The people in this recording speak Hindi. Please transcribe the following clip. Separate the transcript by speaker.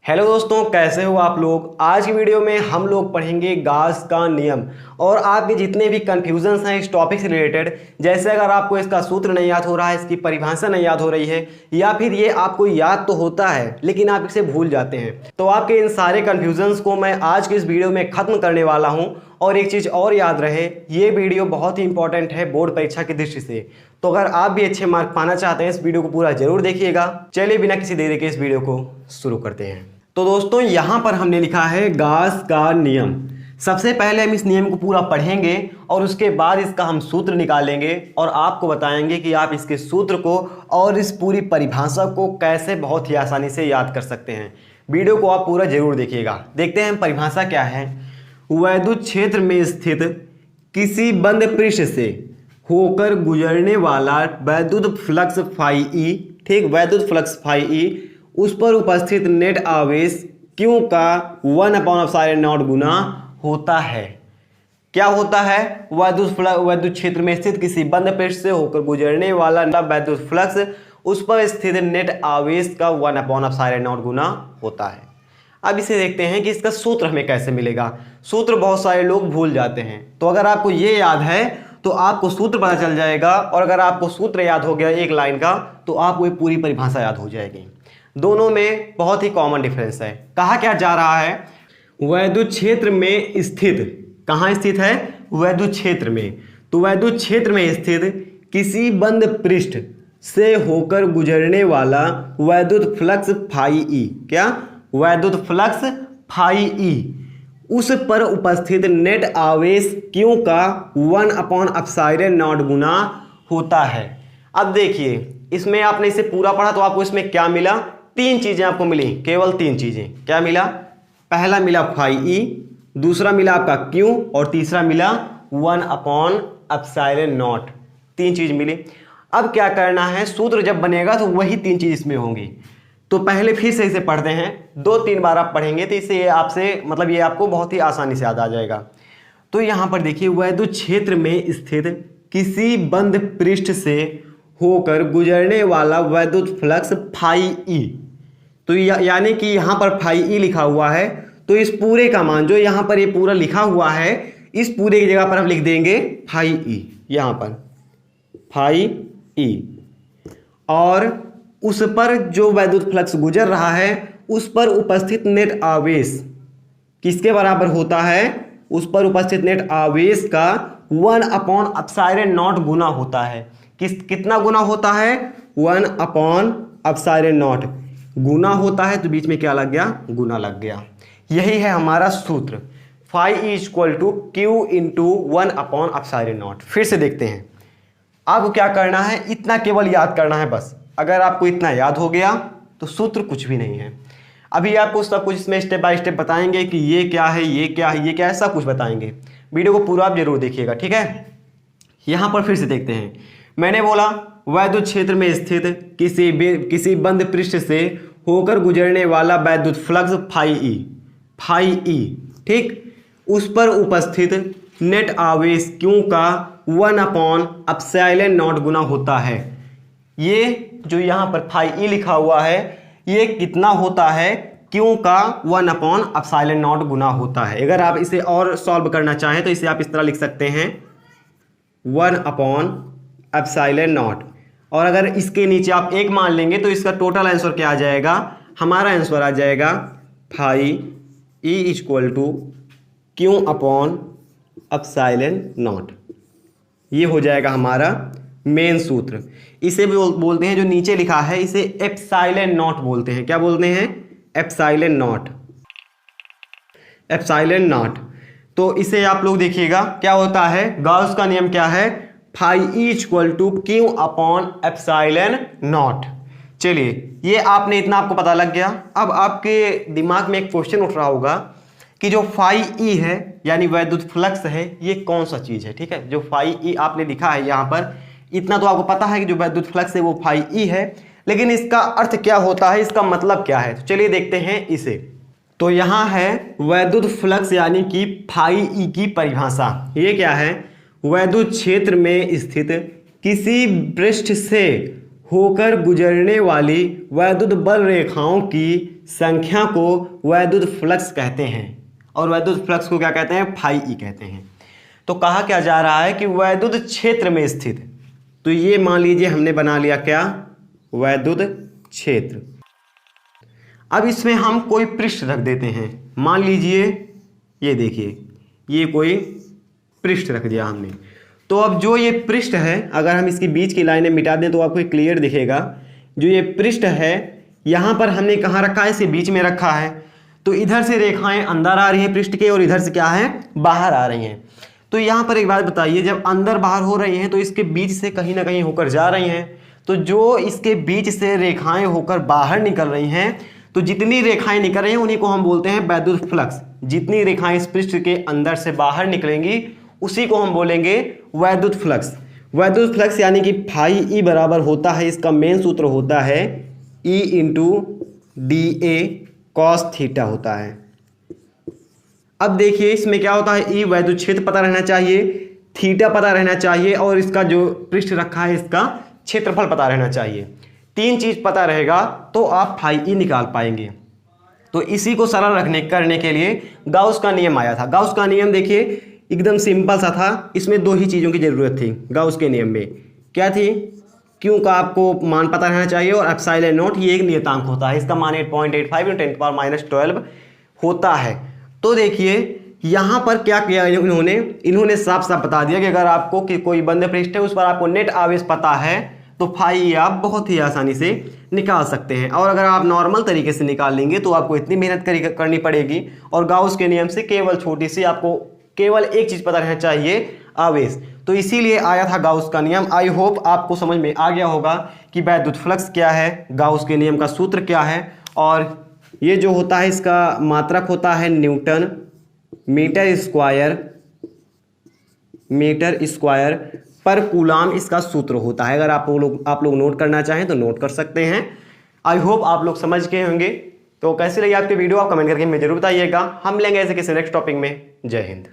Speaker 1: हेलो दोस्तों, कैसे हो आप लोग। आज की वीडियो में हम लोग पढ़ेंगे गॉस का नियम और आपके जितने भी कन्फ्यूजन्स हैं इस टॉपिक से रिलेटेड, जैसे अगर आपको इसका सूत्र नहीं याद हो रहा है, इसकी परिभाषा नहीं याद हो रही है, या फिर ये आपको याद तो होता है लेकिन आप इसे भूल जाते हैं, तो आपके इन सारे कन्फ्यूजन्स को मैं आज की इस वीडियो में ख़त्म करने वाला हूँ। और एक चीज़ और याद रहे, ये वीडियो बहुत ही इंपॉर्टेंट है बोर्ड परीक्षा की दृष्टि से, तो अगर आप भी अच्छे मार्क पाना चाहते हैं इस वीडियो को पूरा जरूर देखिएगा। चलिए बिना किसी देरी के इस वीडियो को शुरू करते हैं। तो दोस्तों यहाँ पर हमने लिखा है गॉस का नियम। सबसे पहले हम इस नियम को पूरा पढ़ेंगे और उसके बाद इसका हम सूत्र निकालेंगे और आपको बताएंगे कि आप इसके सूत्र को और इस पूरी परिभाषा को कैसे बहुत ही आसानी से याद कर सकते हैं। वीडियो को आप पूरा जरूर देखिएगा। देखते हैं परिभाषा क्या है। वैद्युत क्षेत्र में स्थित किसी बंद पृष्ठ से होकर गुजरने वाला वैद्युत फ्लक्स फाई ई, ठीक, वैद्युत फ्लक्स फाई ई, उस पर उपस्थित नेट आवेश Q का 1/ε0 गुना होता है। क्या होता है? वैद्युत क्षेत्र में स्थित किसी बंद पृष्ठ से होकर गुजरने वाला वैद्युत फ्लक्स उस पर स्थित नेट आवेश का 1/ε0 गुना होता है। अब इसे देखते हैं कि इसका सूत्र हमें कैसे मिलेगा। सूत्र बहुत सारे लोग भूल जाते हैं, तो अगर आपको ये याद है तो आपको सूत्र पता चल जाएगा, और अगर आपको सूत्र याद हो गया एक लाइन का तो आपको ये पूरी परिभाषा याद हो जाएगी। दोनों में बहुत ही कॉमन डिफरेंस है। कहा क्या जा रहा है? वैद्युत क्षेत्र में स्थित, कहाँ स्थित है? वैद्युत क्षेत्र में। तो वैद्युत क्षेत्र में स्थित किसी बंद पृष्ठ से होकर गुजरने वाला वैद्युत फ्लक्स फाई ई, क्या? वैद्युत फ्लक्स फाई ई, उस पर उपस्थित नेट आवेश Q का 1/ε0 गुना होता है। अब देखिए, इसमें आपने इसे पूरा पढ़ा तो आपको इसमें क्या मिला? तीन चीजें आपको मिली, केवल तीन चीजें। क्या मिला? पहला मिला फाई ई, दूसरा मिला आपका Q, और तीसरा मिला 1/ε0। तीन चीज मिली। अब क्या करना है? सूत्र जब बनेगा तो वही तीन चीज इसमें होंगी। तो पहले फिर से इसे पढ़ते हैं, 2-3 बार आप पढ़ेंगे तो इसे ये आपको बहुत ही आसानी से याद आ जाएगा। तो यहाँ पर देखिए, वैद्युत क्षेत्र में स्थित किसी बंद पृष्ठ से होकर गुजरने वाला वैद्युत फ्लक्स फाई ई, तो यानी कि यहाँ पर फाई ई लिखा हुआ है, तो इस पूरे का मान जो यहाँ पर ये पूरा लिखा हुआ है, इस पूरे की जगह पर हम लिख देंगे फाई ई, यहाँ पर फाई ई, और उस पर जो वैद्युत फ्लक्स गुजर रहा है उस पर उपस्थित नेट आवेश किसके बराबर होता है? उस पर उपस्थित नेट आवेश का 1/ε0 गुना होता है। कितना गुना होता है? 1/ε0 गुना होता है। तो बीच में क्या लग गया? गुना लग गया। यही है हमारा सूत्र, phi E equal to Q into 1/ε0। फिर से देखते हैं। आपको क्या करना है? इतना केवल याद करना है बस। अगर आपको इतना याद हो गया तो सूत्र कुछ भी नहीं है। अभी आपको सब कुछ इसमें स्टेप बाय स्टेप बताएंगे कि ये क्या है, ये क्या है, ये क्या है, सब कुछ बताएंगे। वीडियो को पूरा आप जरूर देखिएगा, ठीक है। यहाँ पर फिर से देखते हैं। मैंने बोला वैद्युत क्षेत्र में स्थित किसी बंद पृष्ठ से होकर गुजरने वाला वैद्युत फ्लक्स फाई ई, ठीक, उस पर उपस्थित नेट आवेश Q का 1/ε0 गुना होता है। ये जो यहाँ पर फाई ई लिखा हुआ है ये कितना होता है? Q का 1/ε0 गुना होता है। अगर आप इसे और सॉल्व करना चाहें तो इसे आप इस तरह लिख सकते हैं 1/ε0, और अगर इसके नीचे आप एक मान लेंगे तो इसका टोटल आंसर क्या आ जाएगा? हमारा आंसर आ जाएगा phi E equal to Q/ε0। ये हो जाएगा हमारा मेन सूत्र। इसे भी बोलते हैं, जो नीचे लिखा है इसे ε0 बोलते हैं। क्या बोलते हैं? ε0। तो इसे आप लोग देखिएगा क्या होता है। गॉस का नियम क्या है? Phi E equal to Q/ε0। चलिए, ये आपने इतना आपको पता लग गया। अब आपके दिमाग में एक क्वेश्चन उठ रहा होगा कि जो फाई ई है यानी वैद्युत फ्लक्स है, ये कौन सा चीज है? ठीक है, जो फाई ई आपने लिखा है यहाँ पर, इतना तो आपको पता है कि जो वैद्युत फ्लक्स है वो फाई ई है, लेकिन इसका अर्थ क्या होता है, इसका मतलब क्या है? तो चलिए देखते हैं इसे। तो यहाँ है वैद्युत फ्लक्स यानी कि फाई ई की परिभाषा। ये क्या है? वैद्युत क्षेत्र में स्थित किसी पृष्ठ से होकर गुजरने वाली वैद्युत बल रेखाओं की संख्या को वैद्युत फ्लक्स कहते हैं और वैद्युत फ्लक्स को क्या कहते हैं, फाई ई कहते हैं। तो कहा क्या जा रहा है कि वैद्युत क्षेत्र में स्थित, तो ये मान लीजिए हमने बना लिया क्या, वैद्युत क्षेत्र। अब इसमें हम कोई पृष्ठ रख देते हैं, मान लीजिए ये देखिए ये कोई पृष्ठ रख दिया हमने। तो अब जो ये पृष्ठ है, अगर हम इसकी बीच की लाइनें मिटा दें तो आपको क्लियर दिखेगा। जो ये पृष्ठ है यहाँ पर हमने कहाँ रखा है, इसे बीच में रखा है। तो इधर से रेखाएं अंदर आ रही हैं पृष्ठ के और इधर से क्या है, बाहर आ रही हैं। तो यहाँ पर एक बात बताइए, जब अंदर बाहर हो रही हैं तो इसके बीच से कहीं ना कहीं होकर जा रही हैं। तो जो इसके बीच से रेखाएं होकर बाहर निकल रही हैं, तो जितनी रेखाएं निकल रही हैं उन्हीं को हम बोलते हैं वैद्युत फ्लक्स। जितनी रेखाएं इस पृष्ठ के अंदर से बाहर निकलेंगी उसी को हम बोलेंगे वैद्युत फ्लक्स। वैद्युत फ्लक्स यानी कि फाई ई बराबर होता है, इसका मेन सूत्र होता है E into D A cos theta होता है। अब देखिए इसमें क्या होता है, ई वैद्युत क्षेत्र पता रहना चाहिए, थीटा पता रहना चाहिए और इसका जो पृष्ठ रखा है इसका क्षेत्रफल पता रहना चाहिए। तीन चीज पता रहेगा तो आप फाई ई निकाल पाएंगे। तो इसी को सरल करने के लिए गाउस का नियम आया था। गाउस का नियम देखिए एकदम सिंपल सा था, इसमें दो ही चीज़ों की जरूरत थी गाउस के नियम में। क्या थी, क्यू का आपको मान पता रहना चाहिए और एप्सिलॉन नॉट ये एक नियतांक होता है, इसका मान 8.85 × 10⁻12 होता है। तो देखिए यहाँ पर क्या किया इन्होंने साफ साफ बता दिया कि अगर आपको कि कोई बंद पृष्ठ है उस पर आपको नेट आवेश पता है तो फाई आप बहुत ही आसानी से निकाल सकते हैं। और अगर आप नॉर्मल तरीके से निकाल लेंगे तो आपको इतनी मेहनत करनी पड़ेगी। और गाउस के नियम से केवल छोटी सी आपको केवल एक चीज़ पता रहना चाहिए, आवेश। तो इसीलिए आया था गाउस का नियम। आई होप आपको समझ में आ गया होगा कि वैद्युत फ्लक्स क्या है, गाउस के नियम का सूत्र क्या है और ये जो होता है इसका मात्रक होता है न्यूटन मीटर स्क्वायर पर कूलाम, इसका सूत्र होता है। अगर आप लोग नोट करना चाहें तो नोट कर सकते हैं। आई होप आप लोग समझ गए होंगे। तो कैसी लगी आपकी वीडियो आप कमेंट करके मुझे जरूर बताइएगा। हम मिलेंगे ऐसे किसी नेक्स्ट टॉपिक में। जय हिंद।